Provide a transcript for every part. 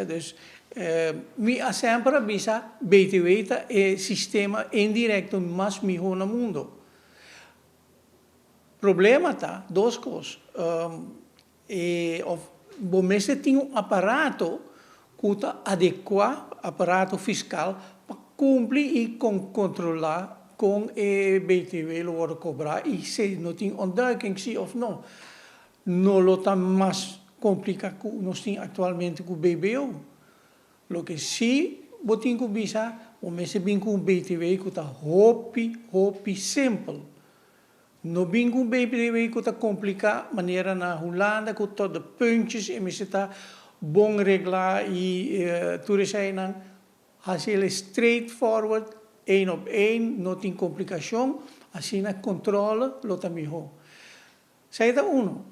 Dus mi ha sempre bisa BTW é sistema indireto mais melhor no mundo. Problema tá, duas coisas. Bom, mas tem um aparato que está adequado, aparato fiscal, para cumprir e controlar com o BTW lo cobrar e se não tem ontduiking sim of não. Não lo está mais complicado que nós temos atualmente com o BBO. Lo que sim, botin com bisa, o mês bem com o BTW que está hopi simples. No bem com o BTW que está complicado, maneira na Holanda com todos os puntjes e mas está bom reglar e tudo isso aí não, assim é straightforward, één op één, não tem complicação, assim na controle, lo tá melhor. Sai da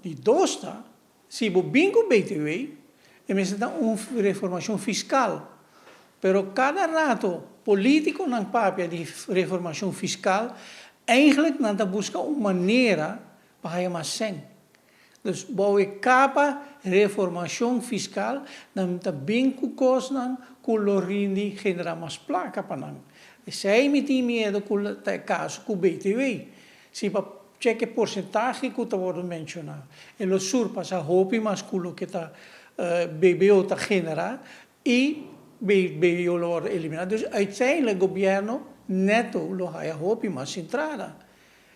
de dois tá, se o bem com o BTW, e mas está uma reformação fiscal. Pero cada rato político não papia de reformação fiscal, eigenlijk não busca uma maneira para ganhar mais sem. Dus bouwe capa reformação fiscal, não está bem com coisa, com o rindi genera mais placa para não. Se aí me tem medo com o caso com o BTW, se para cheque porcentagem que está sendo mencionado, e lo surpassa roupa mais com o que está BBO está generado e BBO lo eliminado. Dus uiteindelijk o governo neto lo haya roupa mais entrada.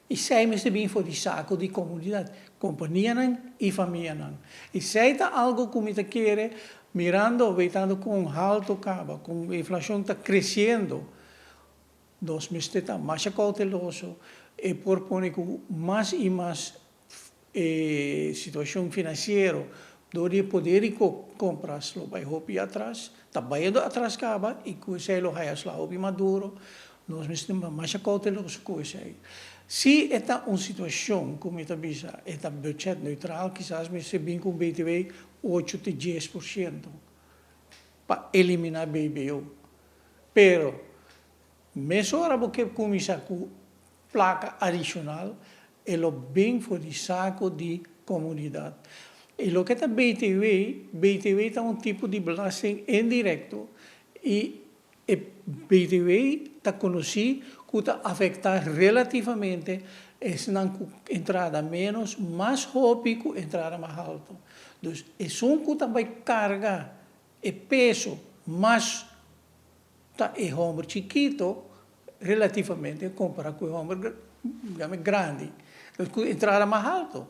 E zij moeten bem voor die zaken, die comunidade, companhia e família. E zij está algo que me quer mirando, veitando com alto cabo, com a inflação está crescendo, nós temos que estar mais cauteloso e propor mais e mais situação financeira, onde poder comprar lo vai roupa atrás, está baindo atrás caba e com isso lo haya lá roupa maduro, nós temos que estar mais cauteloso com isso aí. Se é uma situação, como está dizendo, é budget neutral, quizás me se bem com BTW 8 a 10% para eliminar BBO. Pero, mesmo hora que começar com placa adicional, é o bem for de saco de comunidade. E o que é BTW é um tipo de belasting indireto e BTW está conhecido que está afetar relativamente essa entrada menos, mais rápido entrada mais alta. Então, é um que também carga e peso, mas é um chiquito relativamente comparado com o homem grande. Então, entrada mais alta.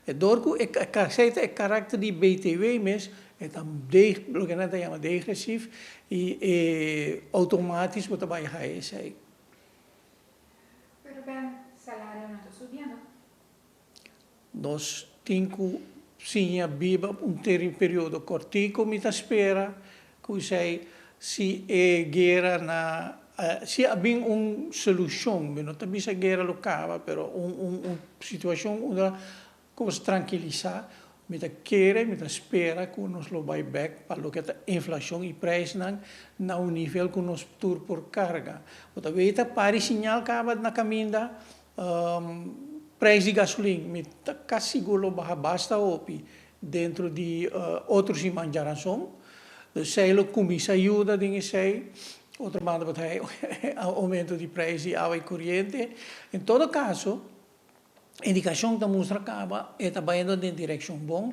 E door é caráter de BTW mesmo, é também o que nós chamamos de degressivo e automatisch wat erbij gaat zijn. Pero bem, salário não está subindo? Nós temos sim biba período curtico, me espera que sei se é guerra na se há bem uma solução, não está bem a guerra local, pero uma situação onde como se tranquilizar, me espera que nós lo vai back para o que a inflação e preço na um nível que nós tur por carga. Mas também para sinal que na caminho preço de gasolina, me está quase seguro basta opi dentro de outros manjaração. Sei lo começa ajuda dinhe sei outra banda aumento de preço de água e corrente. Em todo caso, indicação da mostra acaba é trabalhando em direção bom.